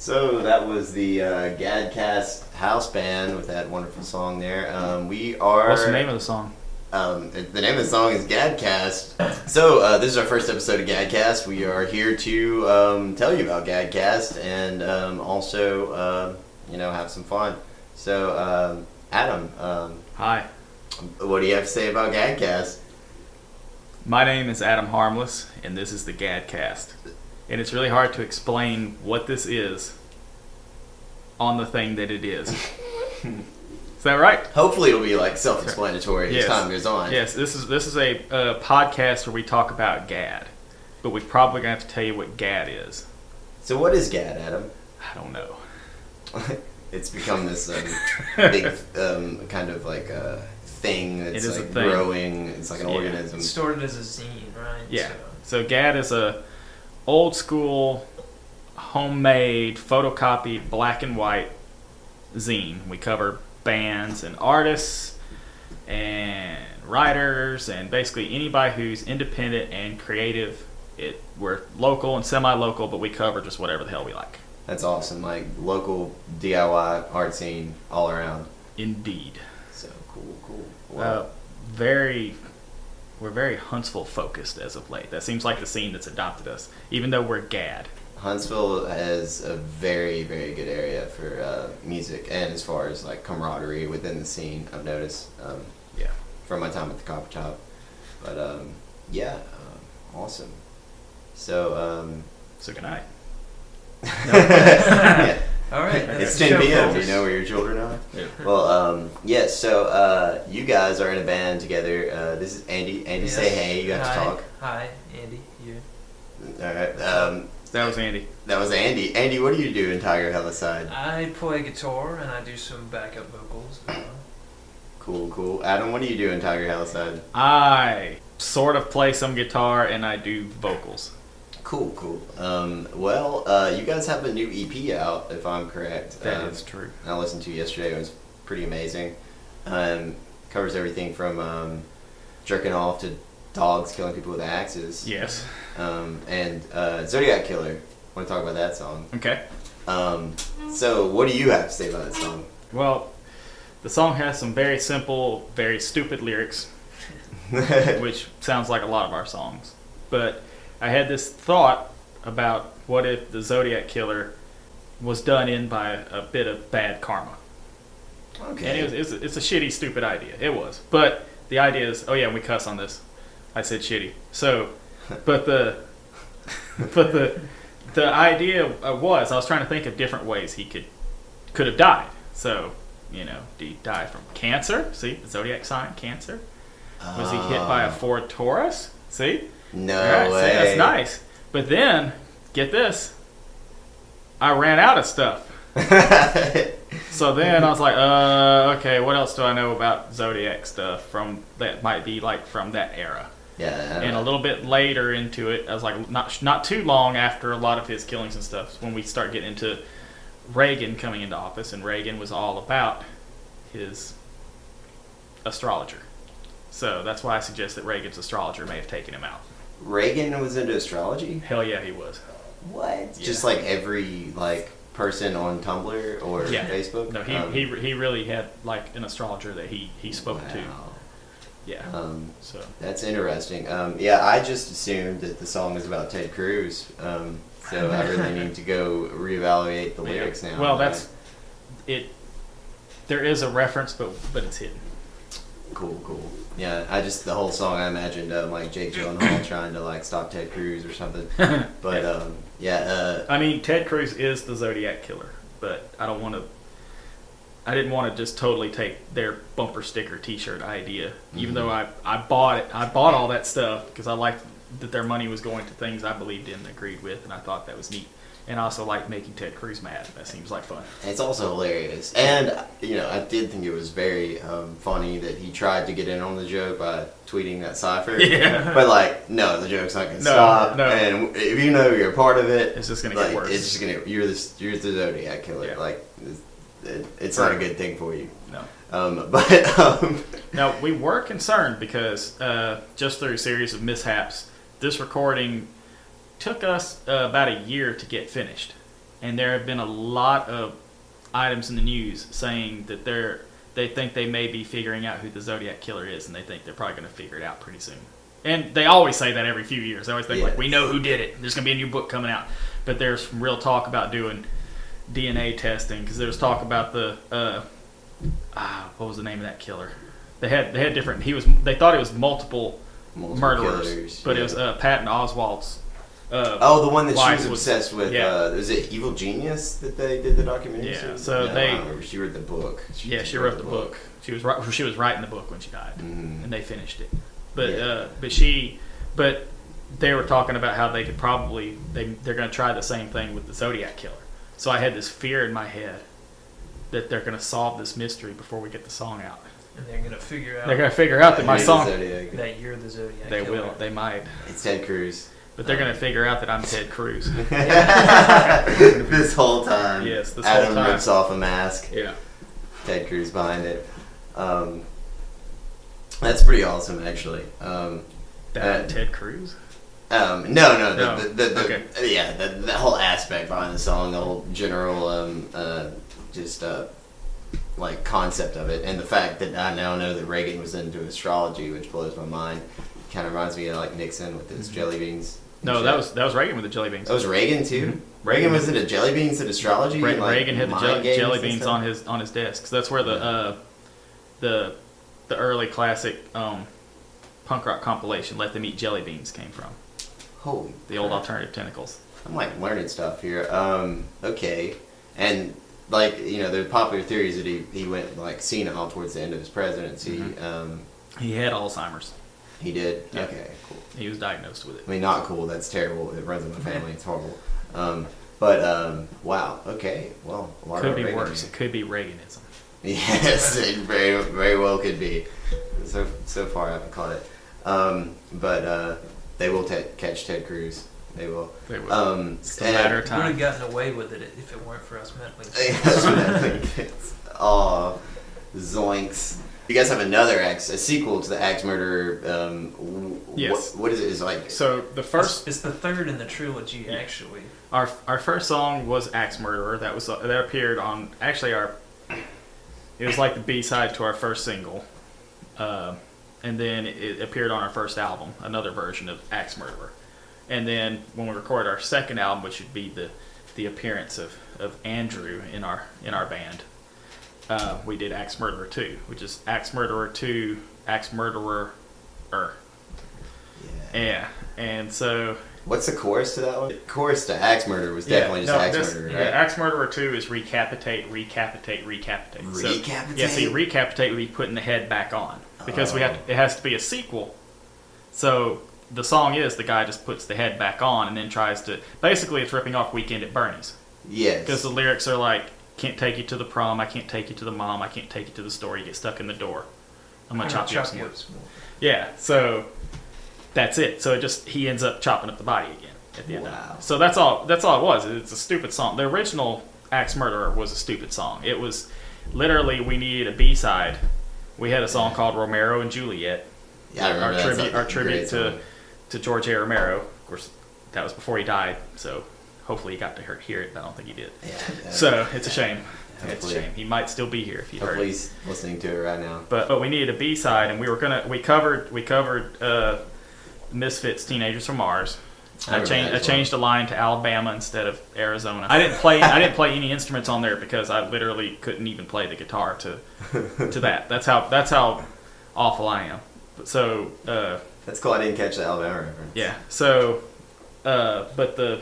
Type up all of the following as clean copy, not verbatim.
So that was the GADcast house band with that wonderful song there. We are. What's the name of the song? The name of the song is GADcast. So this is our first episode of GADcast. We are here to tell you about GADcast and also have some fun. So Adam, Hi. what do you have to say about GADcast? My name is Adam Harmless, and this is the GADcast. And it's really hard to explain what this is on the thing that it is. Is that right? Hopefully it'll be like self-explanatory as time goes on. Yes, this is a podcast where we talk about GAD. But we're probably going to have to tell you what GAD is. So what is GAD, Adam? I don't know. It's become this big kind of like thing that's like a thing. Growing. It's like an organism. It started as a zine, right? Yeah. So GAD is a old school, homemade, photocopied, black and white zine. We cover bands and artists and writers and basically anybody who's independent and creative. We're local and semi-local, but we cover just whatever the hell we like. That's awesome. Like local DIY art scene all around. Indeed. So cool. Wow. We're very Huntsville focused as of late. That seems like the scene that's adopted us, even though we're GAD. Huntsville has a very, very good area for music, and as far as like camaraderie within the scene, I've noticed. From my time at the Copper Top, but awesome. So good night. Yeah. All right. It's 10 p.m. Do you know where your children are? Yeah. Well, yes. So you guys are in a band together. This is Andy. Andy, Yes. say hey. You have to talk. Hi, Andy. You. All right. That was Andy. That was Andy. Andy, what do you do in Tiger Hellicide? I play guitar and I do some backup vocals. Cool. Adam, what do you do in Tiger Hellicide? I sort of play some guitar and I do vocals. Cool. You guys have a new EP out, if I'm correct. That is true. I listened to it yesterday. It was pretty amazing. Covers everything from jerking off to dogs killing people with axes. Yes. And Zodiac Killer. I want to talk about that song. Okay. So what do you have to say about that song? Well, the song has some very simple, very stupid lyrics, which sounds like a lot of our songs. But I had this thought about what if the Zodiac Killer was done in by a bit of bad karma. Okay. And it's a shitty, stupid idea. It was. But the idea is, oh yeah, we cuss on this. I said shitty. So, but the idea was, I was trying to think of different ways he could have died. So, did he die from cancer? See, the zodiac sign, Cancer. Was he hit by a Ford Taurus? See? No All right, way. see, that's nice. But then, get this, I ran out of stuff. So then I was like, okay, what else do I know about Zodiac stuff from that might be like from that era? Yeah. And a little bit later into it, I was like, not too long after a lot of his killings and stuff, when we start getting into Reagan coming into office, and Reagan was all about his astrologer. So that's why I suggest that Reagan's astrologer may have taken him out. Reagan was into astrology? Hell yeah, he was. What? Yeah. Just like every person on Tumblr or Facebook? No, he really had like an astrologer that he spoke to. Yeah. So that's interesting. I just assumed that the song was about Ted Cruz. So I really need to go reevaluate the lyrics now. Well, that's it. There is a reference, but it's hidden. Cool. Yeah, the whole song I imagined like Jake Gyllenhaal trying to stop Ted Cruz or something. But I mean, Ted Cruz is the Zodiac Killer, but I didn't want to just totally take their bumper sticker T-shirt idea, even though I bought it. I bought all that stuff because I liked that their money was going to things I believed in and agreed with, and I thought that was neat. And I also like making Ted Cruz mad. That seems like fun. It's also hilarious. And, I did think it was very funny that he tried to get in on the joke by tweeting that cipher. Yeah. But, no, the joke's not going to stop. No. And if you know you're a part of it, it's just going to get worse. It's just going to, you're the Zodiac Killer. Yeah. It's not a good thing for you. No. Now, we were concerned because just through a series of mishaps, this recording took us about a year to get finished. and there have been a lot of items in the news saying that they think they may be figuring out who the Zodiac Killer is, and they think they're probably going to figure it out pretty soon. And they always say that every few years. They always think, like, we know who did it. There's going to be a new book coming out. But there's some real talk about doing DNA testing, because there's talk about the what was the name of that killer? They had different. They thought it was multiple murderers, killers, but it was Patton Oswalt's. The one that she was wife obsessed with. Yeah. Was it Evil Genius that they did the documentary? Yeah, series? so I they- don't remember. She wrote the book. She wrote the book. She was writing the book when she died, Mhm. and they finished it. But Yeah. but they were talking about how they could probably they're going to try the same thing with the Zodiac Killer. So I had this fear in my head that they're going to solve this mystery before we get the song out. And they're gonna figure out They're going to figure out that my Who's the song. Zodiac? that you're the Zodiac They Killer. will. They might. It's Ted Cruz. But they're going to figure out that I'm Ted Cruz. This whole time. Yes, this whole Adam time. rips off a mask. Yeah. Ted Cruz behind it. That's pretty awesome, actually. Ted Cruz? No. No. The yeah, the whole aspect behind the song, the whole general, like concept of it, and the fact that I now know that Reagan was into astrology, which blows my mind. Kind of reminds me of like Nixon with his jelly beans. No, that was Reagan with the jelly beans. That was Reagan too. Mhm. Reagan was into jelly beans and astrology. And, like, Reagan had the mind games jelly and beans stuff? on his desk. So that's where the early classic punk rock compilation "Let Them Eat Jelly Beans" came from. Holy, The old crap. alternative tentacles. I'm like learning stuff here. Okay, and like the popular theories that he went like senile towards the end of his presidency. Mhm. He had Alzheimer's. He did. Yeah. Okay, cool. He was diagnosed with it. I mean, not cool. That's terrible. It runs in my family. It's horrible. Wow. Okay. Well, a lot Could of be Reagan worse. here. It could be Reaganism. Yes, it very, very well could be. So far, I haven't caught it. They will catch Ted Cruz. They will. They will. It's a matter of We would have time. gotten away with it if it weren't for us meddling. Oh, zoinks! You guys have a sequel to the Axe Murderer. Yes. What is it? Is like So the first, It's the third in the trilogy, Yeah. actually. our first song was "Axe Murderer." That appeared on actually It was like the B-side to our first single, and then it appeared on our first album, another version of "Axe Murderer." And then when we recorded our second album, which would be the appearance of Andrew in our band, we did "Axe Murderer 2," which is "Axe Murderer 2, Axe Murderer." Yeah, and so what's the chorus to that one? The chorus to Axe Murderer was definitely just Axe Murderer, right? Yeah, Axe Murderer 2 is recapitate. So, Recapitate? yeah, see, recapitate would be putting the head back on because it has to be a sequel. So the song is the guy just puts the head back on and then tries to basically it's ripping off Weekend at Bernie's Yes. because the lyrics are like, "Can't take you to the prom, I can't take you to the mom, I can't take you to the store, you get stuck in the door. I'm gonna chop you up some more." Yeah, so that's it. So he ends up chopping up the body again at the end. Wow. So that's all it was. It's a stupid song. The original Axe Murderer was a stupid song. It was literally we needed a B-side. We had a song called Romero and Juliet. Yeah, I remember Our that. tribute to George A. Romero. Of course, that was before he died. So hopefully he got to hear it. But I don't think he did. Yeah. So it's a shame. It's a Hopefully. shame. He might still be here if he heard Hopefully it. he's listening to it right now. But we needed a B-side, and we covered Misfits, Teenagers from Mars. I changed the line to Alabama instead of Arizona. I didn't play any instruments on there because I literally couldn't even play the guitar to that. That's how awful I am. So That's cool. I didn't catch the Alabama reference. yeah. So but the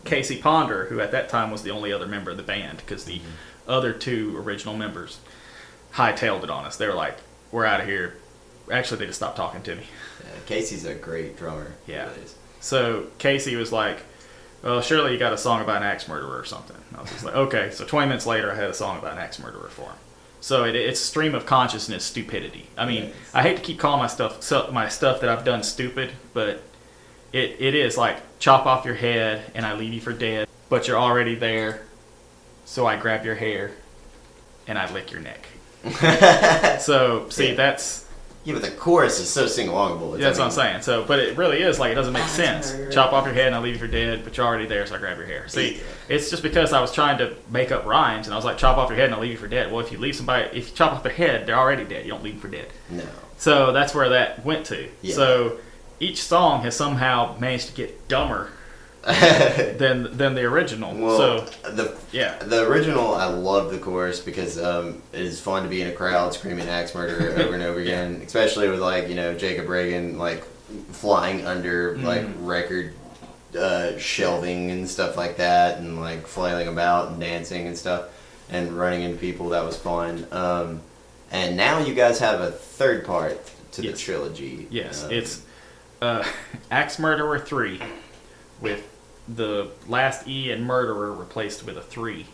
Casey Ponder, who at that time was the only other member of the band, because the other two original members hightailed it on us. They were like, "We're out of here." Actually, they just stopped talking to me. Yeah, Casey's a great drummer. Yeah. He really is. So Casey was like, "Well, surely you got a song about an axe murderer or something." I was just like, "Okay." So 20 minutes later, I had a song about an axe murderer for him. So it's stream of consciousness stupidity. I mean, Yes. I hate to keep calling my stuff that I've done stupid, but it is like chop off your head and I leave you for dead, but you're already there. So I grab your hair and I lick your neck. So see, Yeah. that's Yeah, but the chorus is so sing-alongable. That's what I'm saying. So, but it really is like it doesn't make sense. Chop off your head and I'll leave you for dead, but you're already there, so I grab your hair. See, it's just because I was trying to make up rhymes, and I was like, chop off your head and I'll leave you for dead. Well, if you chop off their head, they're already dead. You don't leave them for dead. No. So that's where that went to. Yeah. So each song has somehow managed to get dumber than the original. Well, so the original, I love the chorus because it is fun to be in a crowd screaming "axe murderer" over and over again, especially with like Jacob Reagan like flying under like record shelving and stuff like that, and like flailing about and dancing and stuff, and running into people. That was fun. And now you guys have a third part to the trilogy. Yes, it's Axe Murderer 3 with the last E in murderer replaced with a 3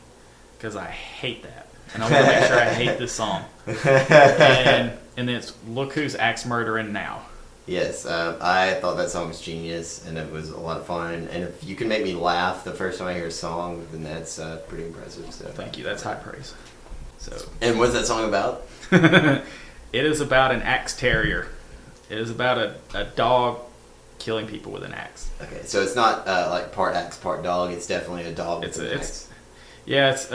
because I hate that, and I'm gonna make sure I hate this song. And then it's Look Who's Axe Murdering Now. Yes, I thought that song was genius, and it was a lot of fun. And if you can make me laugh the first time I hear a song, then that's pretty impressive. So thank you. That's high praise. So. And what's that song about? It is about an axe terrier. It is about a dog killing people with an axe. Okay, so it's not like part axe, part dog. It's definitely a dog with an axe. It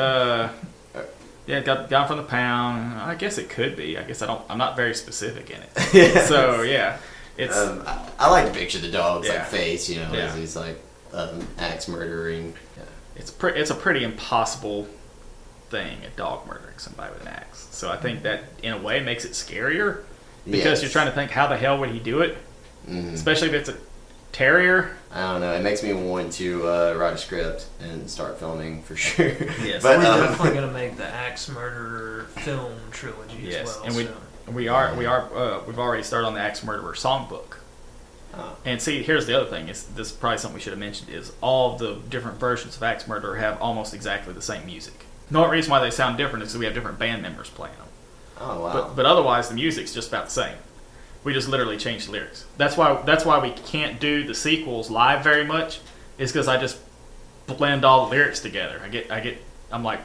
got from the pound. I guess it could be. I guess I'm not very specific in it. So yeah, it's. I like to picture the dog's like face, Yeah. as he's like axe murdering. Yeah. It's a pretty impossible thing, a dog murdering somebody with an axe. So I think that in a way makes it scarier because you're trying to think how the hell would he do it, especially if it's a terrier. I don't know. It makes me want to write a script and start filming for sure. Yes, but we're definitely gonna make the Axe Murderer film trilogy as well. And we've already started on the Axe Murderer songbook. Oh. And see, here's the other thing. This is probably something we should have mentioned. Is all of the different versions of Axe Murderer have almost exactly the same music. The only reason why they sound different is because we have different band members playing them. Oh wow! But otherwise, the music's just about the same. We just literally changed the lyrics. That's why we can't do the sequels live very much. Is because I just blend all the lyrics together. I'm like,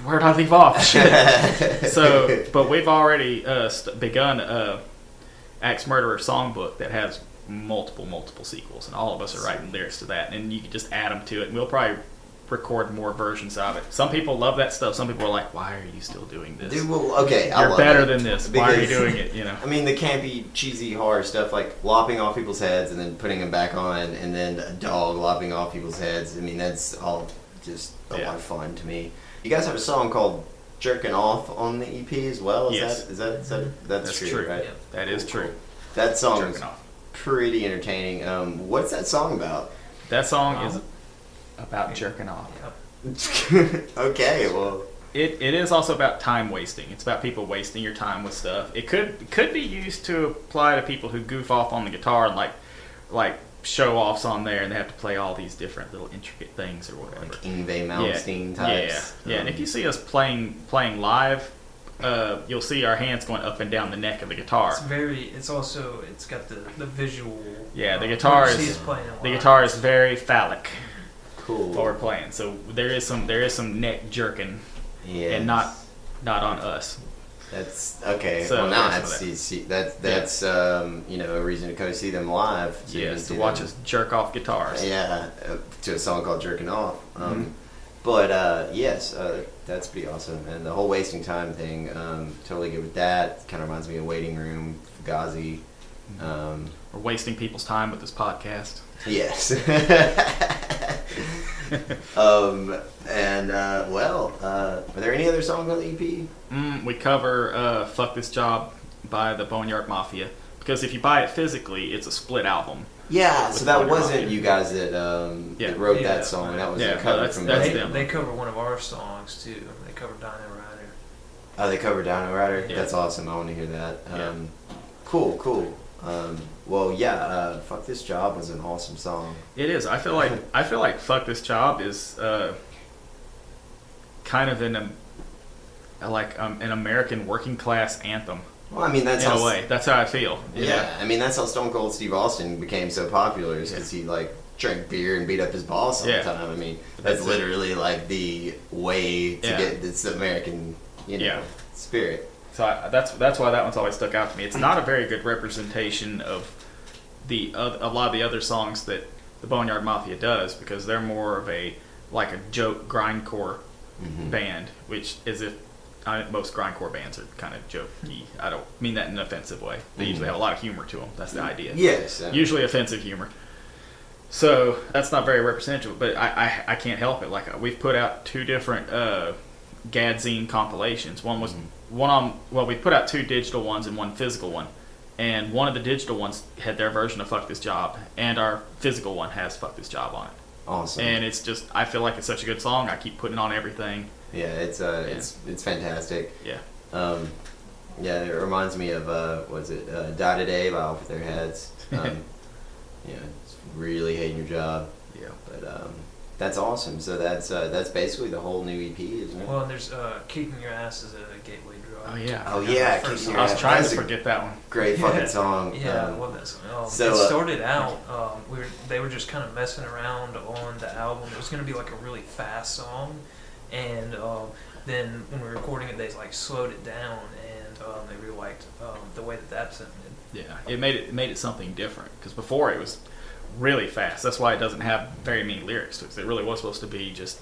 where did I leave off? Shit. So, but we've already begun Axe Murderer songbook that has multiple sequels, and all of us are writing lyrics to that, and you can just add them to it, and we'll probably record more versions of it. Some people love that stuff. Some people are like, why are you still doing this? Dude, well, okay, You're better than this. Why are you doing it? I mean, the campy, cheesy horror stuff, like lopping off people's heads and then putting them back on, and then a dog lopping off people's heads. I mean, that's all just a lot of fun to me. You guys have a song called "Jerking Off" on the EP as well. Yes. That's true, right? Yeah, that is true. That song is pretty entertaining. What's that song about? That song is about jerking off. Yep. Okay, well, it is also about time wasting. It's about people wasting your time with stuff. It could be used to apply to people who goof off on the guitar and like show offs on there, and they have to play all these different little intricate things or whatever. like Yngwie Malmsteen types. Yeah. And if you see us playing live, you'll see our hands going up and down the neck of the guitar. It's got the visual. Yeah, the guitar is very phallic. Cool. While we're playing, so there is some neck jerking, and not on us. That's okay. So well, now that's a reason to go see them live. So to watch us jerk off guitars. Yeah, to a song called "Jerking Off." But yes, that's pretty awesome, and the whole wasting time thing. Totally good with that. Kind of reminds me of Waiting Room, Fugazi. We're wasting people's time with this podcast. Yes. Are there any other songs on the EP? We cover "Fuck This Job" by the Boneyard Mafia, because if you buy it physically, it's a split album. Yeah, so that wasn't you guys that wrote that song. That was a cover from them. They cover one of our songs too. They cover Dino Rider. Oh, they covered Dino Rider? Yeah. That's awesome. I want to hear that. Cool. Fuck This Job was an awesome song. It is. I feel like Fuck This Job is kind of an American working class anthem. Well, I mean, that's in a way. That's how I feel. Yeah, I mean, that's how Stone Cold Steve Austin became so popular, is because he drank beer and beat up his boss all the time. I mean, that's literally like the way to get this American, spirit. So that's why that one's always stuck out to me. It's not a very good representation of a lot of the other songs that the Boneyard Mafia does, because they're more of a joke grindcore band, which is if most grindcore bands are kind of jokey. I don't mean that in an offensive way. They usually have a lot of humor to them. That's the idea. Yes. Usually offensive humor. So that's not very representative, but I can't help it. Like, we've put out 2 different GAD Zine compilations. We put out 2 digital ones and 1 physical one. And one of the digital ones had their version of Fuck This Job, and our physical one has Fuck This Job on it. Awesome. And it's just, I feel like it's such a good song. I keep putting it on everything. Yeah, it's fantastic. Yeah. Yeah, it reminds me of Die Today by Off With Their Heads. It's really hating your job. Yeah. But that's awesome. So that's basically the whole new EP, isn't it? Well, and there's Kicking Your Ass is a gateway drug. Oh yeah. Oh yeah, Kicking I was trying to forget that one. Great fucking song. Yeah, I love that song. So, it started out, they were just kind of messing around on the album. It was going to be like a really fast song, and then when we were recording it, they slowed it down, and they really liked the way that sounded. Yeah, it made it something different, because before it was really fast. That's why it doesn't have very many lyrics to it. It really was supposed to be just,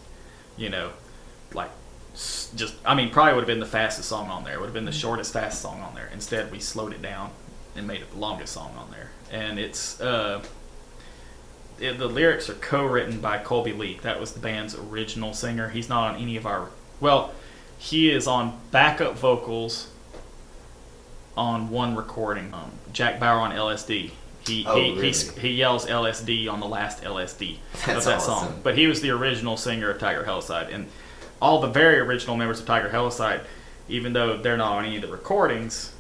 probably would have been the fastest song on there. It would have been the shortest, fast song on there. Instead, we slowed it down and made it the longest song on there. And it's the lyrics are co-written by Colby Leak. That was the band's original singer. He's not on any of our... Well, he is on backup vocals on one recording. Jack Bauer on LSD. He yells LSD on the last LSD of that song. Awesome. But he was the original singer of Tiger Hellside. And all the very original members of Tiger Hellside, even though they're not on any of the recordings,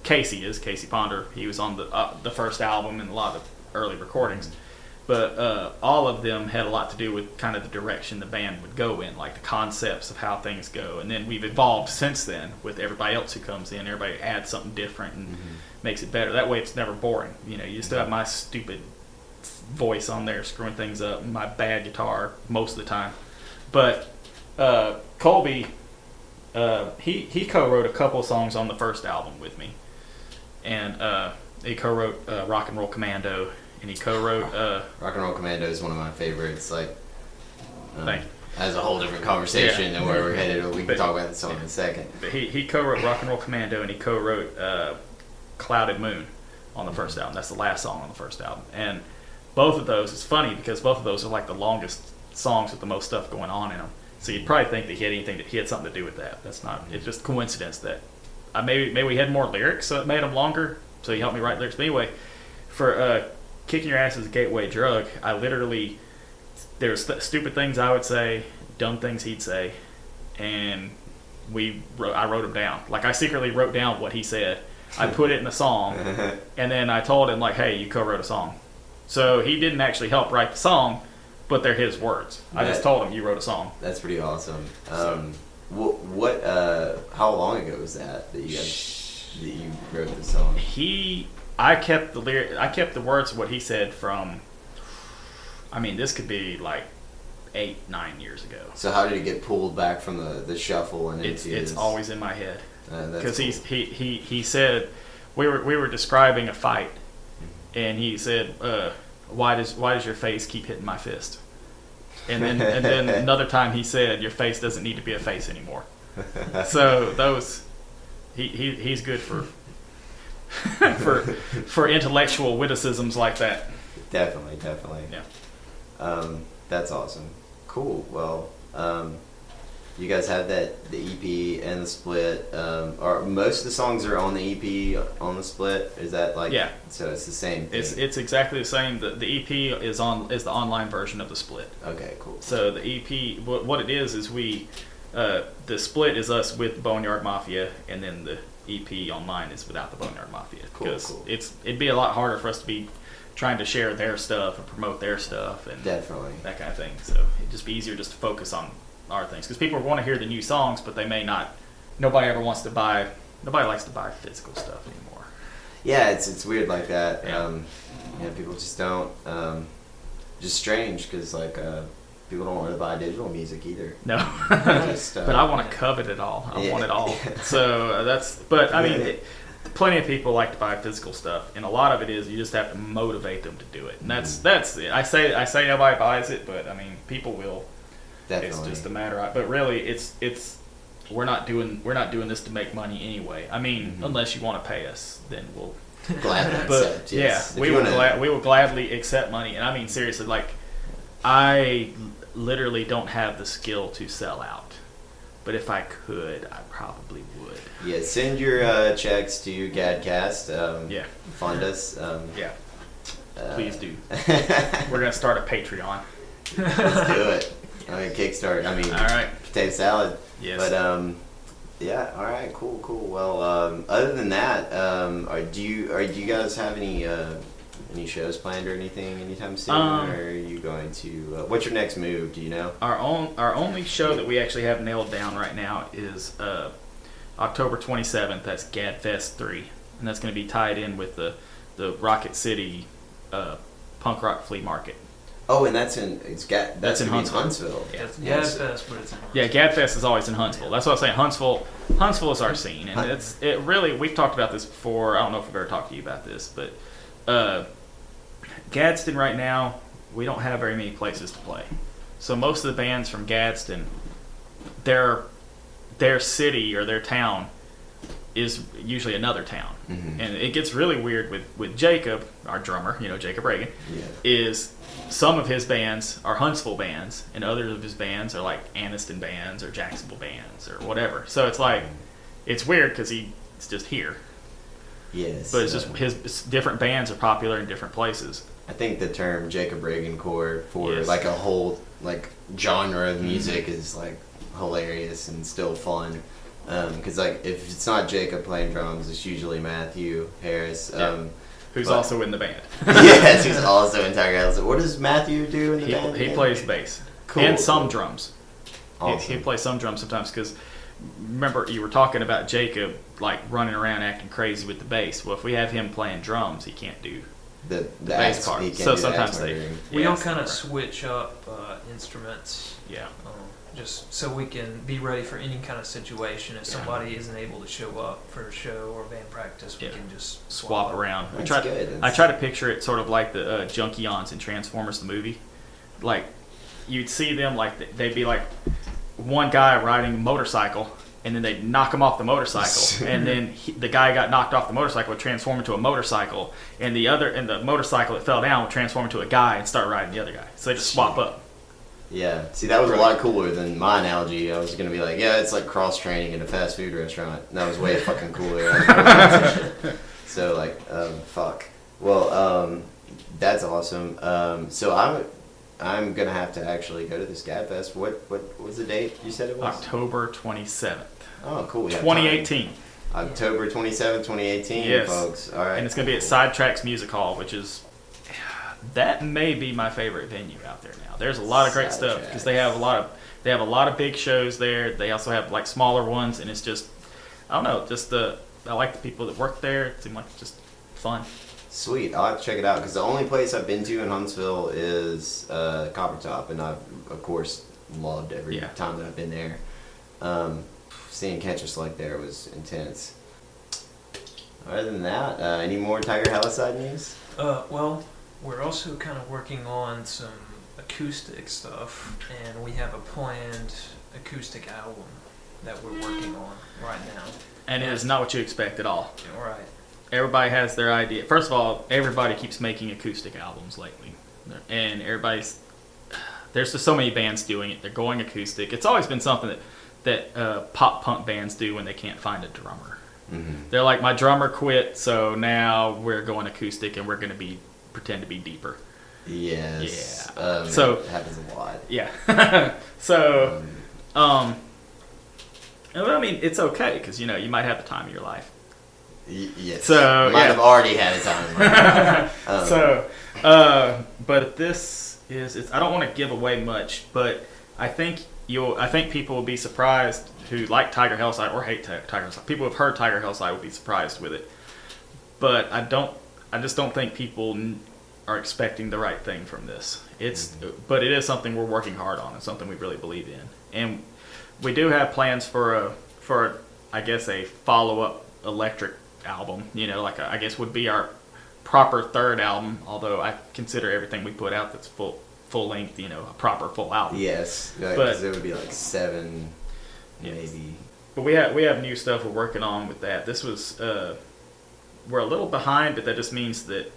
Casey Ponder. He was on the first album and a lot of the early recordings. But all of them had a lot to do with kind of the direction the band would go in, like the concepts of how things go. And then we've evolved since then with everybody else who comes in. Everybody adds something different and makes it better. That way it's never boring. You still have my stupid voice on there screwing things up and my bad guitar most of the time. But Colby, he co-wrote a couple songs on the first album with me. And he co-wrote Rock and Roll Commando. And he co-wrote... Rock and Roll Commando is one of my favorites. Thank you. That's a whole different conversation than where we're headed. We can talk about the song in a second. But he co-wrote Rock and Roll Commando, and he co-wrote Clouded Moon on the first album. That's the last song on the first album. And both of those, it's funny because both of those are like the longest songs with the most stuff going on in them. So you'd probably think that he had something to do with that. That's not. It's just coincidence that maybe we had more lyrics, so it made them longer. So he helped me write lyrics. But anyway, for Kicking Your Ass is a gateway drug, I literally, there's stupid things I would say, dumb things he'd say, and I wrote them down. Like, I secretly wrote down what he said. I put it in a song, and then I told him, hey, you co-wrote a song. So he didn't actually help write the song, but they're his words. I just told him, you wrote a song. That's pretty awesome. How long ago was that you wrote the song? I kept the words of what he said from, this could be 8-9 years ago. So how did it get pulled back from the shuffle and it's always in my head. Because cool. he said we were describing a fight, and he said, why does your face keep hitting my fist? And then another time he said, your face doesn't need to be a face anymore. So those he's good for for intellectual witticisms like that. Definitely. Yeah. That's awesome. Cool. Well, you guys have the EP and the split. Or most of the songs are on the EP on the split. Is that Yeah. So it's the same thing. It's exactly the same. The EP is the online version of the split. Okay. Cool. So the EP, what it is we, the split is us with Boneyard Mafia, and then the EP online is without the Boneyard Mafia. Because it'd be a lot harder for us to be trying to share their stuff and promote their stuff and Definitely. that kind of thing. So it'd just be easier just to focus on our things, because people want to hear the new songs, but they may not. Nobody likes to buy physical stuff anymore. Yeah, it's weird like that. Yeah. People just don't. Just strange because people don't want to buy digital music either. No, Just, but I want to covet it all. I want it all. So but I mean, plenty of people like to buy physical stuff, and a lot of it is you just have to motivate them to do it, and that's it. I say nobody buys it, but I mean, people will. Definitely. It's just a matter of, but really, it's we're not doing this to make money anyway. I mean, unless you want to pay us, then we'll gladly but accept. Yes. yeah, we will gladly accept money, and I mean seriously, like I literally don't have the skill to sell out, but if I could, I probably would. Yeah, send your checks to GADcast. Yeah, fund us. Yeah, please do. We're gonna start a Patreon. Let's do it. I mean, Kickstarter. I mean, all right, potato salad. Yes. But yeah. All right. Cool. Well, other than that, do you guys have any shows planned or anything anytime soon? Or are you going to? What's your next move? Do you know? Our only show that we actually have nailed down right now is October 27th. That's GAD Fest 3, and that's going to be tied in with the Rocket City punk rock flea market. Oh, and that's in Huntsville. Yeah, GAD Fest, but it's in Huntsville. Yeah, GAD Fest is always in Huntsville. That's what I'm saying. Huntsville is our scene, and it really. We've talked about this before. I don't know if we've ever talked to you about this, but Gadsden right now, we don't have very many places to play. So most of the bands from Gadsden, their city or their town is usually another town. And it gets really weird with Jacob, our drummer, Jacob Reagan, is some of his bands are Huntsville bands, and others of his bands are like Anniston bands or Jacksonville bands or whatever. So it's like, it's weird because he's just here. Yes. But it's just his different bands are popular in different places. I think the term Jacob Reagan Core for like a whole like genre of music is like hilarious and still fun. Because like if it's not Jacob playing drums, it's usually Matthew Harris, who's also in the band. Yes, who's also in Tiger House. What does Matthew do in the band? He plays bass and some drums. Awesome. He plays some drums sometimes because remember you were talking about Jacob like running around acting crazy with the bass. Well, if we have him playing drums, he can't do the bass part. So sometimes we don't kind of switch up instruments. Yeah. Just so we can be ready for any kind of situation. If somebody isn't able to show up for a show or band practice, we can just swap around. I try to picture it sort of like the Junkions in Transformers the movie. Like you'd see them like they'd be like one guy riding a motorcycle, and then they'd knock him off the motorcycle, and then the guy got knocked off the motorcycle would transform into a motorcycle, and the motorcycle that fell down would transform into a guy and start riding the other guy. So they just swap up. Yeah, see, that was a lot cooler than my analogy. I was going to be like, yeah, it's like cross-training in a fast food restaurant. And that was way fucking cooler. So, like, fuck. Well, that's awesome. So I'm going to have to actually go to this GAD Fest. What was the date you said it was? October 27th. Oh, cool. 2018. October 27th, 2018, folks. All right. And it's going to be at Sidetracks Music Hall, which is... That may be my favorite venue out there now. There's a lot of great stuff because they have a lot of big shows there. They also have like smaller ones, and it's just I don't know, I like the people that work there. It seems like just fun. Sweet, I'll have to check it out because the only place I've been to in Huntsville is Copper Top, and I've of course loved every time that I've been there. Seeing Catch a Slug there was intense. Other than that, any more Tiger Hallicide news? Well. We're also kind of working on some acoustic stuff, and we have a planned acoustic album that we're working on right now. And it is not what you expect at all. Right. Everybody has their idea. First of all, everybody keeps making acoustic albums lately. And there's just so many bands doing it. They're going acoustic. It's always been something that pop punk bands do when they can't find a drummer. Mm-hmm. They're like, my drummer quit, so now we're going acoustic and we're going to pretend to be deeper. Yes. Yeah. So it happens a lot. Yeah. So, I mean, it's okay because you might have the time of your life. Yes. So you might have already had a time of my life. But this is. I don't want to give away much, but I think people will be surprised who like Tiger Hellside or hate Tiger Hellside. People who've heard Tiger Hellside will be surprised with it. But I just don't think people are expecting the right thing from this. But it is something we're working hard on. It's something we really believe in, and we do have plans for I guess a follow-up electric album. I guess would be our proper third album. Although I consider everything we put out that's full length, a proper full album. Yes, but it would be like 7, maybe. But we have new stuff we're working on with that. This was we're a little behind, but that just means that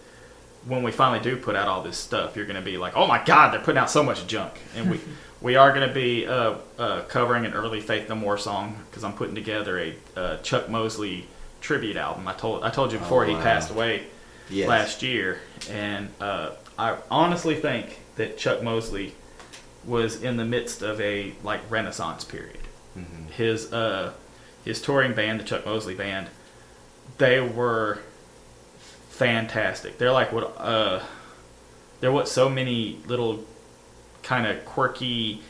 when we finally do put out all this stuff, you're going to be like, oh my God, they're putting out so much junk. And we are going to be covering an early Faith No More song because I'm putting together a Chuck Mosley tribute album. I told you before he passed away last year, and I honestly think that Chuck Mosley was in the midst of a Renaissance period. Mm-hmm. His touring band, the Chuck Mosley Band, they were fantastic. They're like what so many little kind of quirky,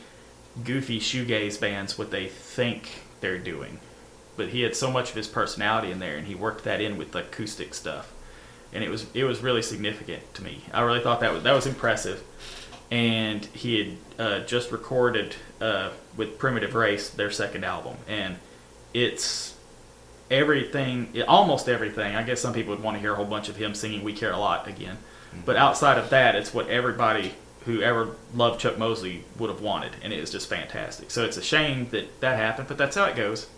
goofy shoegaze bands what they think they're doing. But he had so much of his personality in there, and he worked that in with the acoustic stuff, and it was really significant to me. I really thought that was impressive. And he had just recorded with Primitive Race their second album, and it's almost everything. I guess some people would want to hear a whole bunch of him singing "We Care a Lot" again, but outside of that, it's what everybody who ever loved Chuck Mosley would have wanted, and it was just fantastic. So it's a shame that happened, but that's how it goes,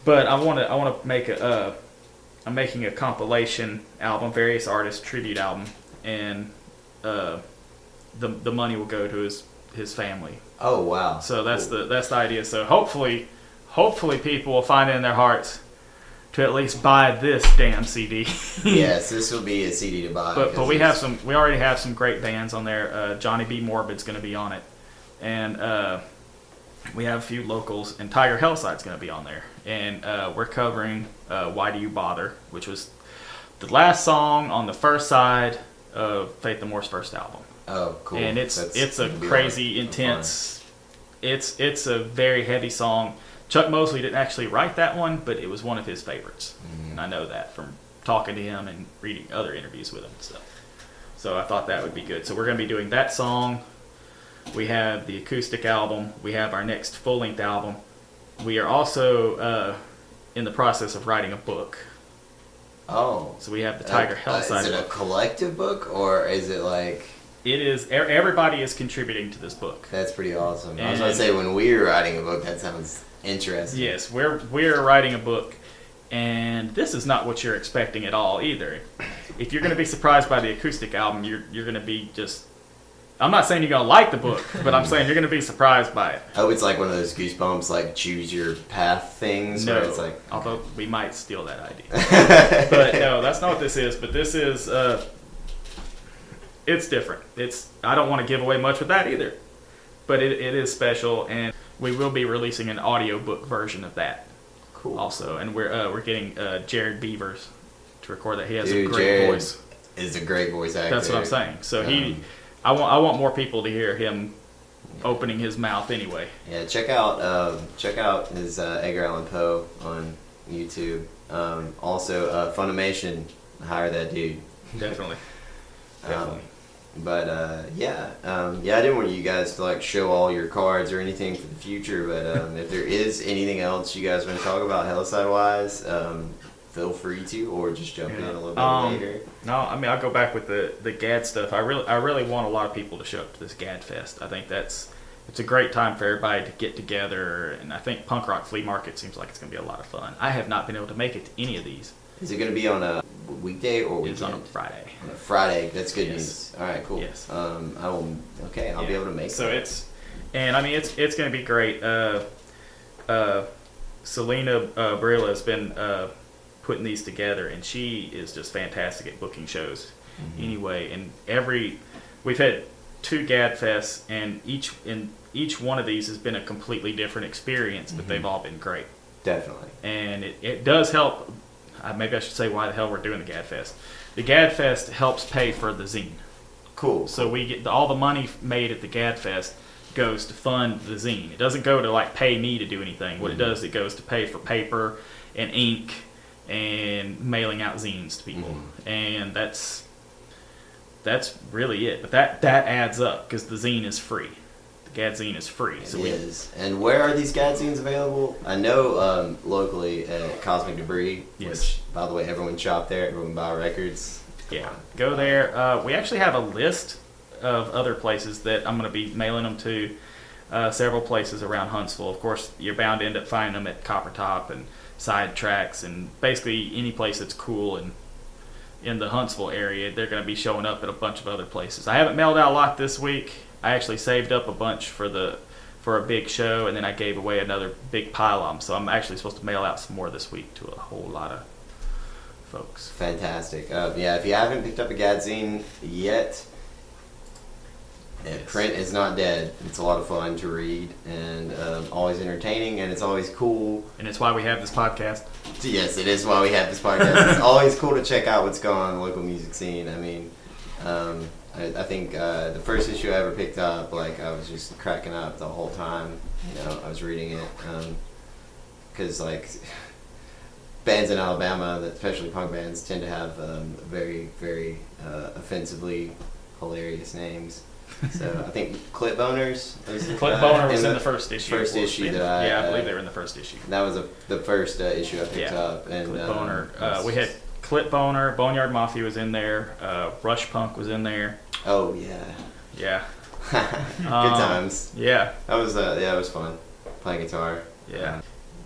But I want to make I'm making a compilation album, various artists tribute album, and the money will go to his family. Oh wow! So that's cool. That's the idea. So hopefully people will find it in their hearts to at least buy this damn CD. Yes, this will be a CD to buy. But we already have some great bands on there. Johnny B. Morbid's going to be on it, and we have a few locals, and Tiger Hellside's going to be on there, and we're covering "Why Do You Bother," which was the last song on the first side of Faith No More's first album. Oh, cool! And it's a crazy, intense. It's a very heavy song. Chuck Mosley didn't actually write that one, but it was one of his favorites, and I know that from talking to him and reading other interviews with him and stuff. So I thought that would be good. So we're going to be doing that song. We have the acoustic album. We have our next full-length album. We are also in the process of writing a book. Oh. So we have the Tiger Hellside Is it book. a collective book, or is it like... It is. Everybody is contributing to this book. That's pretty awesome. I was going to say, when we were writing a book, that sounds interesting. Yes, we're writing a book, and this is not what you're expecting at all either. If you're going to be surprised by the acoustic album, you're going to be just... I'm not saying you're going to like the book, but I'm saying you're going to be surprised by it. Oh, it's like one of those Goosebumps, like, choose your path things? No, where it's like, although we might steal that idea. But no, that's not what this is. But this is... it's different. I don't want to give away much with that either. But it is special, and we will be releasing an audiobook version of that. Cool. Also, and we're getting Jared Beavers to record that. He has a great Jared voice. Is a great voice actor. That's what I'm saying. So I want more people to hear him opening his mouth anyway. Yeah, check out his Edgar Allan Poe on YouTube. Also, Funimation, hire that dude. Definitely. But I didn't want you guys to like show all your cards or anything for the future. But if there is anything else you guys want to talk about Hellside wise, feel free to, or just jump in a little bit later. No, I mean I'll go back with the GAD stuff. I really want a lot of people to show up to this GAD Fest. I think it's a great time for everybody to get together, and I think Punk Rock Flea Market seems like it's going to be a lot of fun. I have not been able to make it to any of these. Is it going to be on a weekday or weekend? It's on a Friday. On a Friday. That's good Yes. news. All right, cool. Yes. I'll be able to make it. So it's going to be great. Selena Barilla has been putting these together, and she is just fantastic at booking shows. Mm-hmm. Anyway, and we've had 2 GAD Fests, and each one of these has been a completely different experience, but they've all been great. Definitely. And it does help. Maybe I should say why the hell we're doing the GAD Fest. The GAD Fest helps pay for the zine. Cool. So we get all the money made at the GAD Fest goes to fund the zine. It doesn't go to like pay me to do anything. What it does, it goes to pay for paper and ink and mailing out zines to people. And that's that's really it. But that adds up because the zine is free. The GAD zine is free. It is. And where are these GAD zines available? I know locally at Cosmic Debris, which, by the way, everyone shop there. Everyone buy records. Yeah, go there. We actually have a list of other places that I'm going to be mailing them to. Several places around Huntsville. Of course, you're bound to end up finding them at Copper Top and Side Tracks and basically any place that's cool and in the Huntsville area. They're going to be showing up at a bunch of other places. I haven't mailed out a lot this week. I actually saved up a bunch for a big show, and then I gave away another big pile of them. So I'm actually supposed to mail out some more this week to a whole lot of folks. Fantastic. Yeah, if you haven't picked up a GAD zine yet, print is not dead. It's a lot of fun to read and always entertaining, and it's always cool. And it's why we have this podcast. Yes, it is why we have this podcast. It's always cool to check out what's going on in the local music scene. I mean, I think the first issue I ever picked up, like, I was just cracking up the whole time. You know, I was reading it because, like, bands in Alabama, especially punk bands, tend to have very, very offensively hilarious names. So I think Clip Boners was in the first issue. I believe they were in the first issue. That was the first issue I picked up. And Clip Boner. We had Clip Boner, Boneyard Mafia was in there, Rush Punk was in there. Oh yeah. Yeah. Good times. Yeah. That was it was fun playing guitar. Yeah.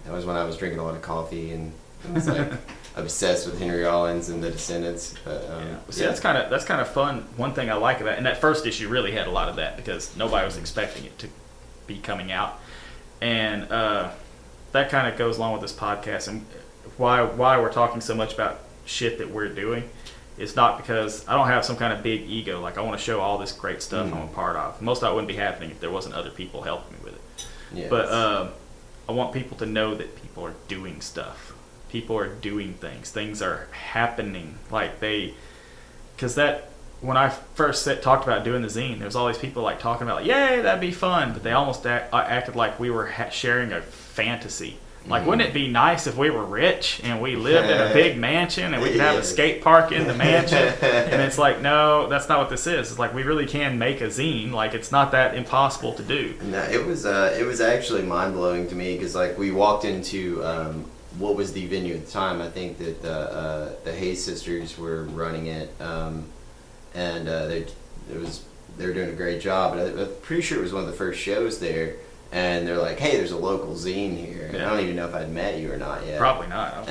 That was when I was drinking a lot of coffee and was like obsessed with Henry Rollins and the Descendants. But See, that's kind of fun. One thing I like about, and that first issue really had a lot of that because nobody was expecting it to be coming out, and that kind of goes along with this podcast and why we're talking so much about shit that we're doing. It's not because I don't have some kind of big ego. Like, I want to show all this great stuff I'm a part of. Most of it wouldn't be happening if there wasn't other people helping me with it. Yes. But I want people to know that people are doing stuff. People are doing things. Things are happening. Like, because that, when I first talked about doing the zine, there was all these people like talking about, like, yay, that'd be fun. But they almost acted like we were sharing a fantasy. Like, wouldn't it be nice if we were rich and we lived in a big mansion and we could have a skate park in the mansion? And it's like, no, that's not what this is. It's like, we really can make a zine. Like, it's not that impossible to do. No, it was actually mind blowing to me because, like, we walked into what was the venue at the time. I think that the Hayes sisters were running it, and they were doing a great job. But I'm pretty sure it was one of the first shows there. And they're like, hey, there's a local zine here. And I don't even know if I'd met you or not yet. Probably not.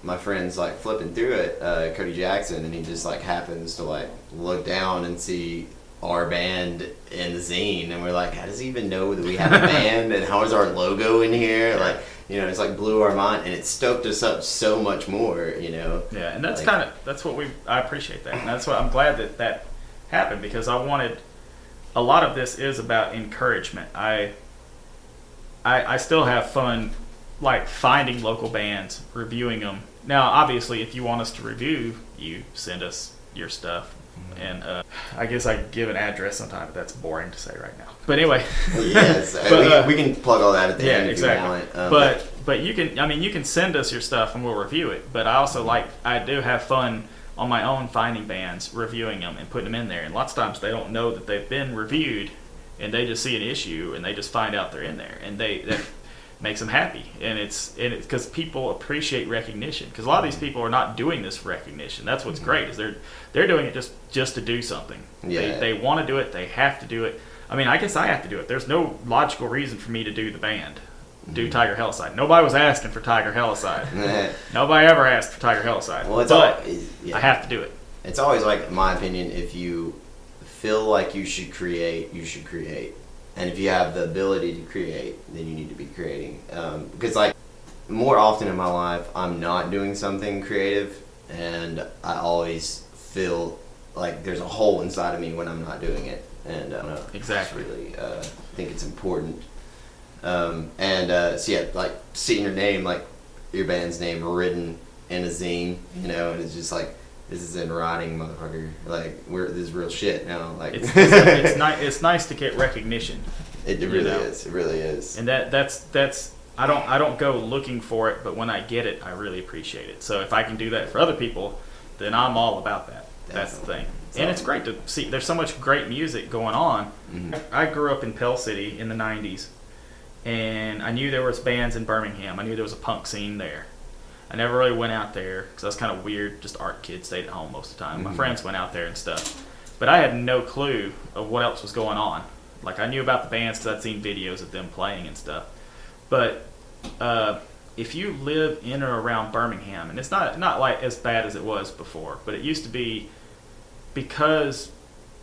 My friend's like flipping through it, Cody Jackson, and he just like happens to like look down and see our band in the zine, and we're like, how does he even know that we have a band, and how is our logo in here? Like, you know, it's like blew our mind, and it stoked us up so much more, you know. Yeah, and that's like, I appreciate that, and that's what I'm glad that happened because I wanted. A lot of this is about encouragement. I still have fun, like, finding local bands, reviewing them. Now, obviously, if you want us to review, you send us your stuff. And I guess I give an address sometime, but that's boring to say right now. But anyway. Yes, we can plug all that at the end if you want. But you can send us your stuff and we'll review it. But I also I do have fun on my own finding bands, reviewing them and putting them in there. And lots of times they don't know that they've been reviewed, and they just see an issue and they just find out they're in there, and that makes them happy. And it's because people appreciate recognition, because a lot of these people are not doing this for recognition. That's what's great, is they're doing it just to do something. Yeah. They want to do it. They have to do it. I mean, I guess I have to do it. There's no logical reason for me to do the band. Do Tiger Helicide. Nobody was asking for Tiger Helicide. Nobody ever asked for Tiger Helicide. Well, I have to do it. It's always, like, in my opinion, if you feel like you should create, you should create. And if you have the ability to create, then you need to be creating. Because, like, more often in my life, I'm not doing something creative, and I always feel like there's a hole inside of me when I'm not doing it. And I don't know. Exactly. I really think it's important. So yeah, like, seeing your name, like your band's name written in a zine, you know, and it's just like, this is in writing, motherfucker. Like, this is real shit now. Like, it's nice to get recognition. It really is. It really is. And that's I don't go looking for it, but when I get it, I really appreciate it. So if I can do that for other people, then I'm all about that. That's the thing. And it's great to see. There's so much great music going on. Mm-hmm. I grew up in Pell City in the 90s, and I knew there was bands in Birmingham. I knew there was a punk scene there. I never really went out there because I was kind of weird. Just art kid, stayed at home most of the time. Mm-hmm. My friends went out there and stuff. But I had no clue of what else was going on. Like, I knew about the bands because I'd seen videos of them playing and stuff. But if you live in or around Birmingham, and it's not like as bad as it was before, but it used to be, because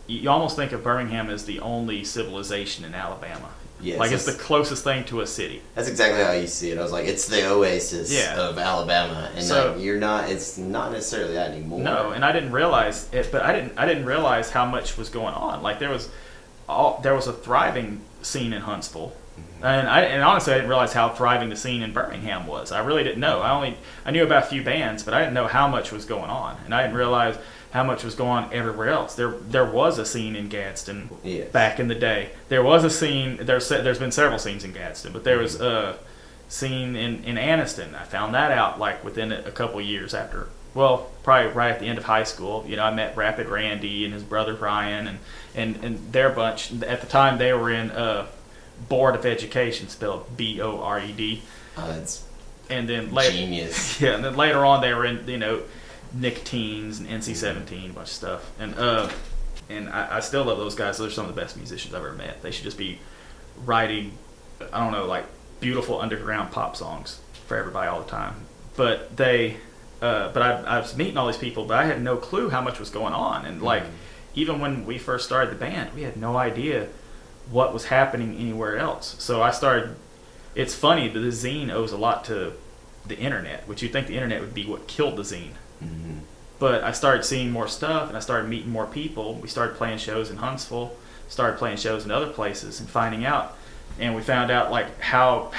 you almost think of Birmingham as the only civilization in Alabama. Yes, like, it's the closest thing to a city. That's exactly how you see it. I was like, it's the oasis of Alabama, and so, you're not. It's not necessarily that anymore. No, and I didn't realize it, but I didn't realize how much was going on. Like, there was a thriving scene in Huntsville, mm-hmm. and honestly, I didn't realize how thriving the scene in Birmingham was. I really didn't know. I knew about a few bands, but I didn't know how much was going on, and I didn't realize how much was going on everywhere else. There was a scene in Gadsden back in the day. There was a scene. There's been several scenes in Gadsden, but there was a scene in Anniston. I found that out like within a couple years after. Well, probably right at the end of high school. You know, I met Rapid Randy and his brother Brian and their bunch. At the time, they were in Board of Education, spelled BORED. That's and then later, genius. Yeah, and then later on, they were in Nicotines and NC-17, a bunch of stuff, and I still love those guys. They're some of the best musicians I've ever met. They should just be writing, I don't know, like beautiful underground pop songs for everybody all the time. But I was meeting all these people, but I had no clue how much was going on. And like, even when we first started the band, we had no idea what was happening anywhere else. So I started. It's funny that the zine owes a lot to the internet, which you'd think the internet would be what killed the zine. Mm-hmm. But I started seeing more stuff, and I started meeting more people. We started playing shows in Huntsville, started playing shows in other places, and finding out. And we found out like how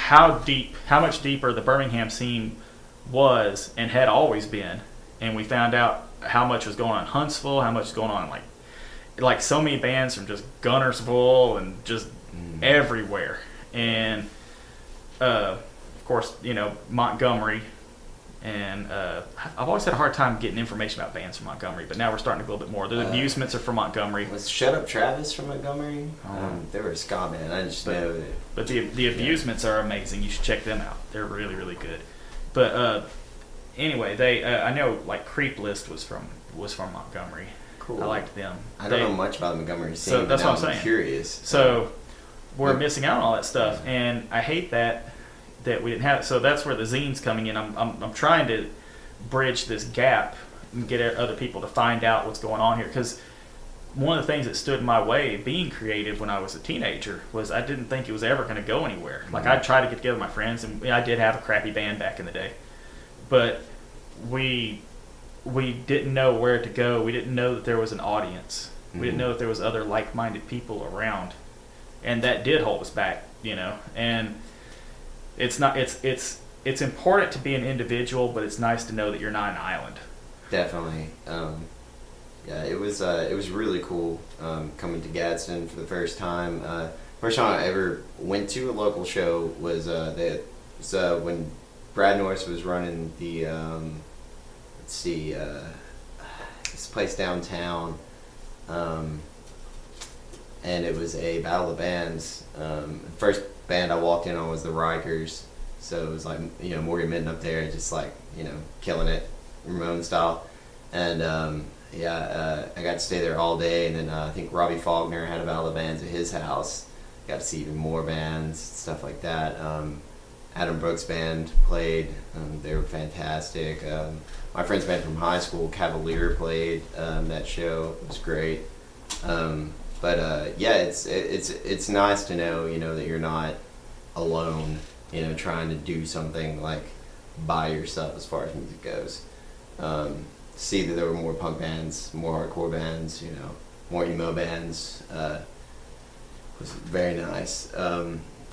much deeper the Birmingham scene was and had always been. And we found out how much was going on in Huntsville, how much was going on like so many bands from just Gunnersville and just everywhere. And of course, Montgomery. And I've always had a hard time getting information about bands from Montgomery, but now we're starting to go a little bit more. The Amusements are from Montgomery. Was Shut Up Travis from Montgomery? They were a ska band. I just know that. But the Amusements are amazing. You should check them out. They're really, really good. But anyway, they I know like Creep List was from Montgomery. Cool. I liked them. I don't know much about the Montgomery scene. So that's what I'm saying. Curious. So we're missing out on all that stuff, and I hate that we didn't have it. So that's where the zine's coming in. I'm trying to bridge this gap and get other people to find out what's going on here, because one of the things that stood in my way being creative when I was a teenager was I didn't think it was ever going to go anywhere. Mm-hmm. Like, I'd try to get together with my friends, and I did have a crappy band back in the day, but we didn't know where to go. We didn't know that there was an audience. Mm-hmm. We didn't know that there was other like-minded people around, and that did hold us back, and it's important to be an individual, but it's nice to know that you're not an island. Definitely. Yeah, it was really cool coming to Gadsden for the first time. First time I ever went to a local show was when Brad Norris was running the this place downtown, and it was a battle of bands. First band I walked in on was the Rikers, so it was like Morgan Minton up there, just like killing it, Ramon style, and I got to stay there all day, and then I think Robbie Faulkner had a battle of bands at his house. Got to see even more bands, stuff like that. Adam Brooks' band played. They were fantastic. My friend's band from high school, Cavalier, played that show. It was great. It's nice to know that you're not alone. Trying to do something like by yourself as far as music goes. See that there were more punk bands, more hardcore bands, more emo bands. Was very nice.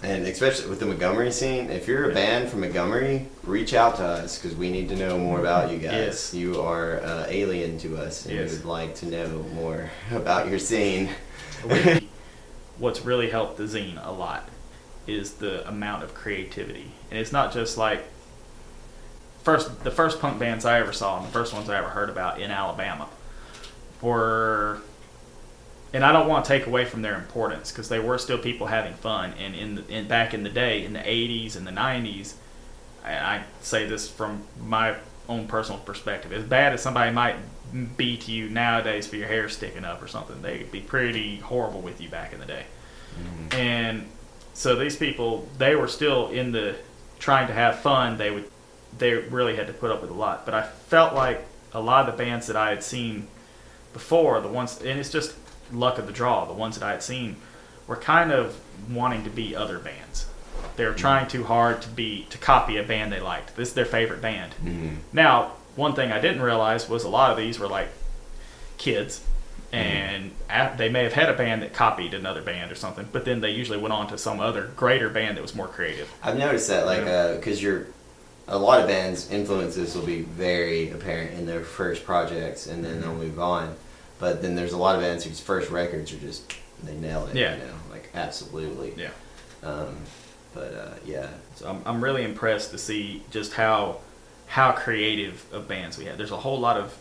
And especially with the Montgomery scene, if you're a band from Montgomery, reach out to us because we need to know more about you guys. Yes. You are alien to us, and yes. we would like to know more about your scene. What's really helped the zine a lot is the amount of creativity. And it's not just like the first punk bands I ever saw and the first ones I ever heard about in Alabama were, and I don't want to take away from their importance because they were still people having fun. And back in the day, in the 80s and the 90s, I say this from my own personal perspective, as bad as somebody might be to you nowadays for your hair sticking up or something, they could be pretty horrible with you back in the day. Mm-hmm. And so these people, they were still in the trying to have fun. They really had to put up with a lot. But I felt like a lot of the bands that I had seen before, the ones, and it's just luck of the draw, the ones that I had seen were kind of wanting to be other bands. They were trying too hard to copy a band they liked. This is their favorite band. Mm-hmm. Now, one thing I didn't realize was a lot of these were like kids, and they may have had a band that copied another band or something, but then they usually went on to some other greater band that was more creative. I've noticed that, like, because a lot of bands' influences will be very apparent in their first projects, and then they'll move on. But then there's a lot of bands whose first records are just, they nail it. Yeah. You know, like, absolutely. Yeah. Yeah. So I'm really impressed to see just how creative of bands we have. There's a whole lot of,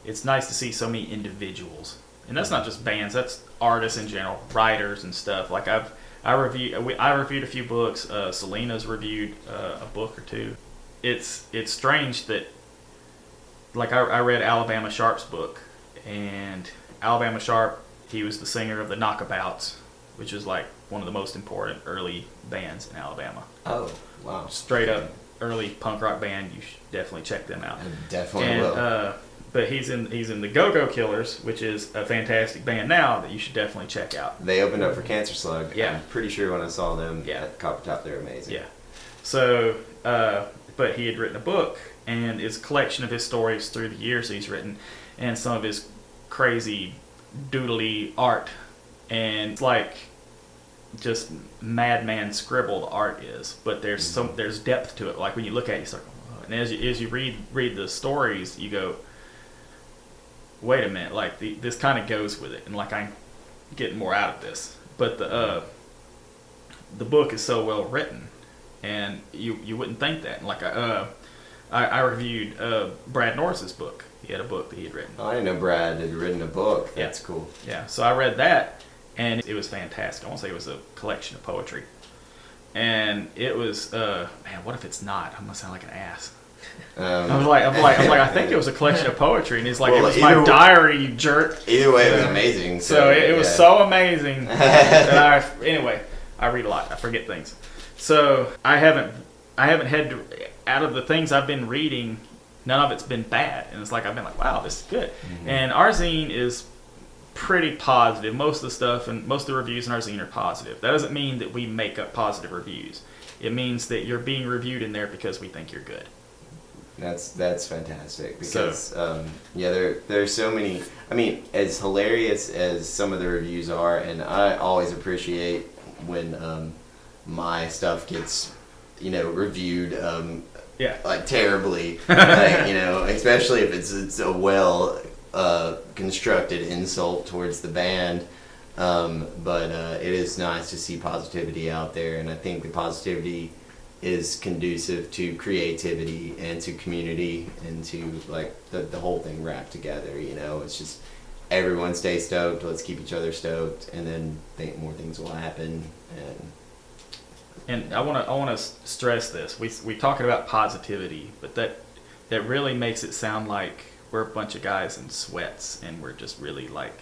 it's nice to see so many individuals. And that's not just bands, that's artists in general, writers and stuff. Like I reviewed a few books. Selena's reviewed a book or two. It's strange that, like, I read Alabama Sharp's book, and Alabama Sharp, he was the singer of the Knockabouts, which is like one of the most important early bands in Alabama. Oh, wow. Straight up early punk rock band. You should definitely check them out. I definitely will. But he's in the Go-Go Killers, which is a fantastic band now that you should definitely check out. They opened up for Cancer Slug. Yeah. I'm pretty sure when I saw them at Copper Top, they're amazing. Yeah. So, but he had written a book, and it's a collection of his stories through the years he's written, and some of his crazy doodly art. And it's like just madman scribbled art is, but there's depth to it. Like when you look at it, you start, oh. And as you read the stories, you go, wait a minute, like this kind of goes with it, and like I'm getting more out of this. But the book is so well written, and you wouldn't think that. And like I reviewed Brad Norris's book. He had a book that he had written. Oh, I didn't know Brad had written a book. That's cool. Yeah, so I read that, and it was fantastic. I won't say it was a collection of poetry. And it was, man, what if it's not? I'm going to sound like an ass. I'm like, I think it was a collection of poetry. And he's like, well, it was my diary, you jerk. Either way, it was amazing. So it was so amazing. That anyway, I read a lot. I forget things. So I haven't had to, out of the things I've been reading, none of it's been bad. And it's like, I've been like, wow, this is good. Mm-hmm. And our zine is pretty positive. Most of the stuff and most of the reviews in our zine are positive. That doesn't mean that we make up positive reviews. It means that you're being reviewed in there because we think you're good. That's fantastic because there's so many. I mean, as hilarious as some of the reviews are, and I always appreciate when my stuff gets reviewed like terribly, like, especially if it's a well constructed insult towards the band. But it is nice to see positivity out there, and I think the positivity is conducive to creativity and to community and to like the whole thing wrapped together. It's just everyone stay stoked, let's keep each other stoked, and then more things will happen. And I want to stress this. We talking about positivity, but that really makes it sound like we're a bunch of guys in sweats and we're just really like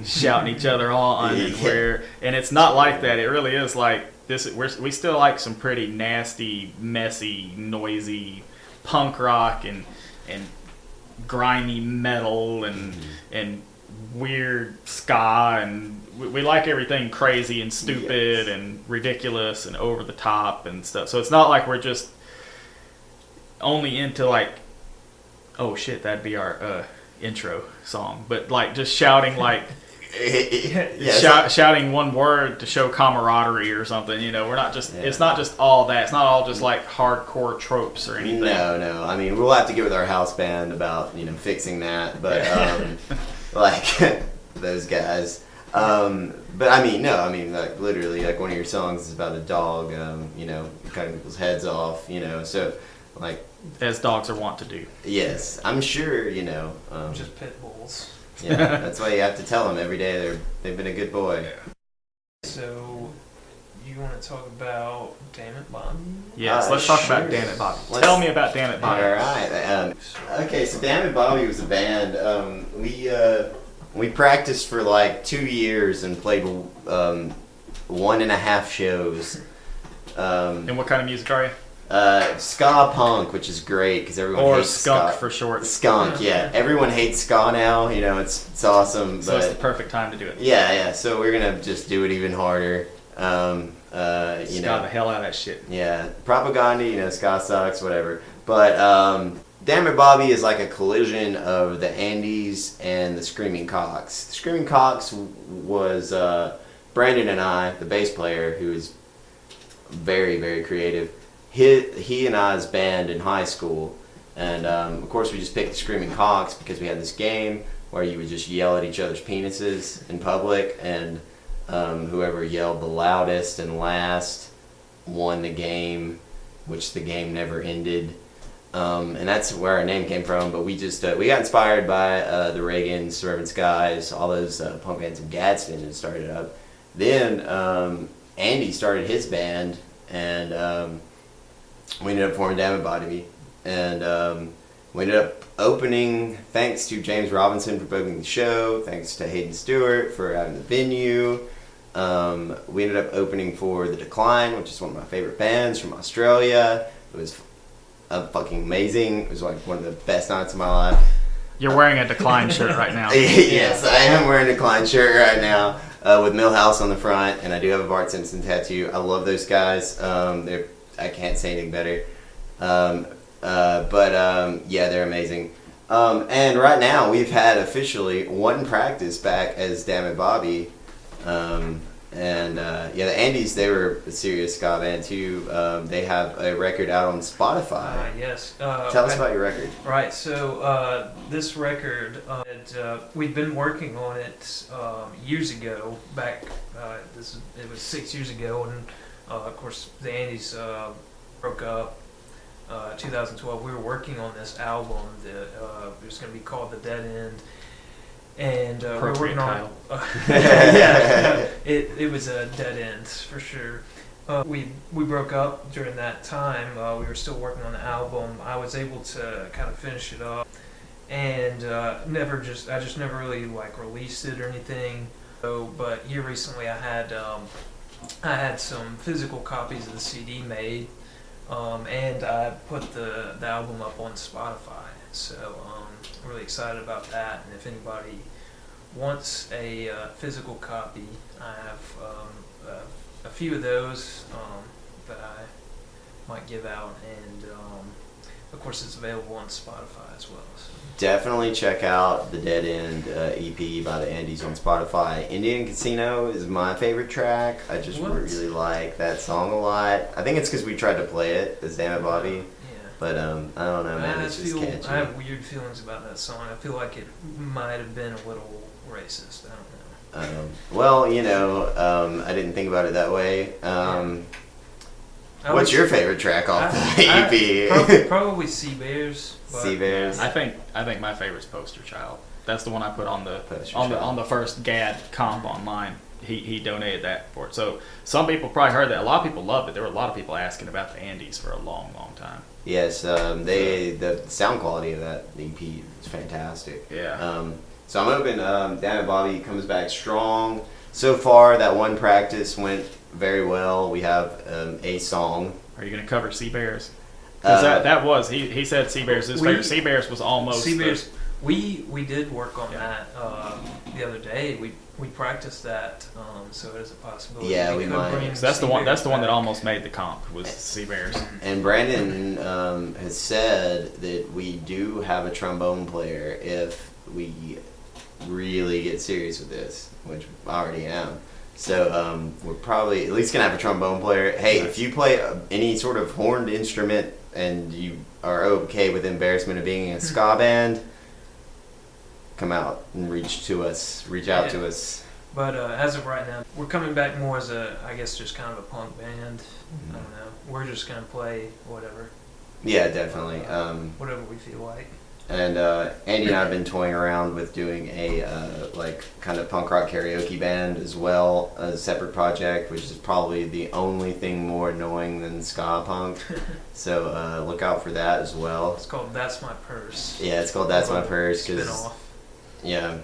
shouting each other on, and it's not like that. It really is like this. We still like some pretty nasty, messy, noisy punk rock and grimy metal and weird ska, and we like everything crazy and stupid and ridiculous and over the top and stuff. So it's not like we're just only into like, oh shit, that'd be our intro song, but like just shouting like shouting one word to show camaraderie or something. We're not just it's not just all that. It's not all just like hardcore tropes or anything. No. I mean, we'll have to get with our house band about fixing that, but like those guys. But I mean, no, like literally, like one of your songs is about a dog, cutting people's heads off, so like as dogs are wont to do. Yes, I'm sure, you know. Just pit bulls. Yeah, that's why you have to tell them every day they've been a good boy. So, you want to talk about Damn It, Bobby? Yes, let's talk sure. about Damn It Bobby. Tell me about Damn It Bobby. All right. Okay, so Damn It Bobby was a band. We practiced for like 2 years and played 1.5 shows. And what kind of music are you? Ska punk, which is great because everyone Or hates skunk ska. for short. Skunk, yeah. Everyone hates ska now. You know, it's awesome. So it's the perfect time to do it. Yeah. So we're gonna just do it even harder. You Ska know, the hell out of that shit. yeah, propaganda. You know, ska sucks, whatever. But Damn It Bobby is like a collision of the Andes and the Screaming Cocks. The Screaming Cocks was Brandon and I, the bass player, who is very, very creative. He and I's band in high school, and of course we just picked the Screaming Cocks because we had this game where you would just yell at each other's penises in public, and whoever yelled the loudest and last won the game, which the game never ended. And that's where our name came from. But we just we got inspired by the Reagans, Suburban Skies, all those punk bands in Gadsden and started up. Then Andy started his band, and we ended up forming Damn It Bobby. And we ended up opening, thanks to James Robinson for booking the show, thanks to Hayden Stewart for having the venue. We ended up opening for The Decline, which is one of my favorite bands from Australia. It was fucking amazing. It was like one of the best nights of my life. You're wearing a Decline shirt right now. Yes, I am wearing a Decline shirt right now with Millhouse on the front, and I do have a Bart Simpson tattoo. I love those guys. I can't say anything better. Yeah, they're amazing. And right now we've had officially one practice back as Damn It Bobby. Yeah, the Andes, they were a serious ska band too. They have a record out on Spotify. Yes. Tell us about your record. Right, so this record, we've been working on it years ago, back, it was 6 years ago, and of course the Andes broke up 2012. We were working on this album that it was going to be called The Dead End. And we're working on yeah, it was a dead end for sure. We broke up during that time. We were still working on the album. I was able to kind of finish it up, and I just never really like released it or anything. So, but here recently I had some physical copies of the CD made, and I put the album up on Spotify. So I'm really excited about that, and if anybody wants a physical copy, I have a few of those that I might give out, and of course it's available on Spotify as well. So. Definitely check out the Dead End EP by the Andes on Spotify. Indian Casino is my favorite track. I just really like that song a lot. I think it's because we tried to play it as Damn It Bobby. But I don't know, man. It's just catchy. I have weird feelings about that song. I feel like it might have been a little racist. I don't know. Well, you know, I didn't think about it that way. What's your favorite track off the EP? Probably Sea Bears. Sea Bears. I think my favorite's Poster Child. That's the one I put on the first GAD comp online. He donated that for it. So some people probably heard that. A lot of people loved it. There were a lot of people asking about the Andes for a long, long time. Yes, the sound quality of that EP is fantastic. Yeah. So I'm hoping Damn It Bobby comes back strong. So far, that one practice went very well. We have a song. Are you going to cover Sea Bears? Because that was he said Sea Bears. His favorite Sea Bears was almost Sea Bears. We did work on that the other day. We practiced that, so it is a possibility. Yeah, we might. So that's the one. That's the one that almost made the comp was Sea Bears. And Brandon has said that we do have a trombone player if we really get serious with this, which I already am. So we're probably at least gonna have a trombone player. Hey, if you play any sort of horned instrument and you are okay with the embarrassment of being in a ska band, come out and reach out to us. But as of right now, we're coming back more as I guess just kind of a punk band. I don't know. We're just gonna play whatever. Yeah, definitely. Whatever we feel like. And Andy and I have been toying around with doing a like kind of punk rock karaoke band as well, a separate project, which is probably the only thing more annoying than ska punk. So look out for that as well. It's called That's My Purse. Yeah, it's called That's My Purse because Spin-off. yeah,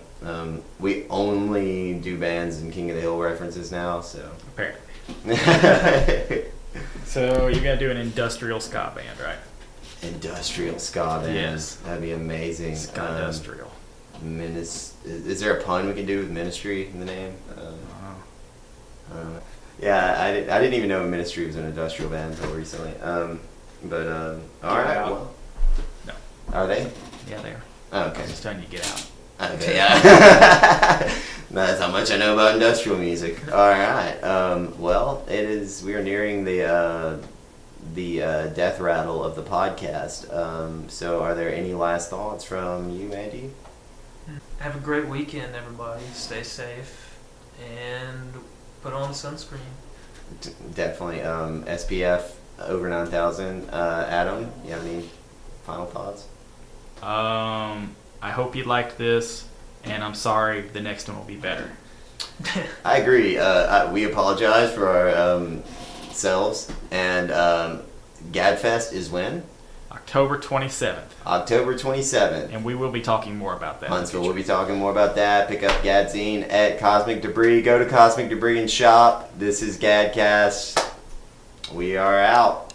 we only do bands and King of the Hill references now. So Apparently. So you're gonna do an industrial ska band, right? industrial ska band. Yes. That'd be amazing. Ska industrial. Is there a pun we can do with ministry in the name? Yeah, I didn't even know Ministry was an industrial band until recently. All right. Out. Well, No. are they? Yeah, they are. Oh, I'm okay. just telling you, get out. Okay. Yeah. That's how much I know about industrial music. All right. Well, it is. We are nearing the death rattle of the podcast. So, are there any last thoughts from you, Andy? Have a great weekend, everybody. Stay safe and put on sunscreen. Definitely. SPF over 9,000. Adam, you have any final thoughts? I hope you liked this, and I'm sorry. The next one will be better. I agree. We apologize for our selves. And GADFest is when? October 27th, October 27th. and we will be talking more about that. in the Huntsville. We'll future. be talking more about that. Pick up GAD Zine at Cosmic Debris. Go to Cosmic Debris and shop. This is GADcast. We are out.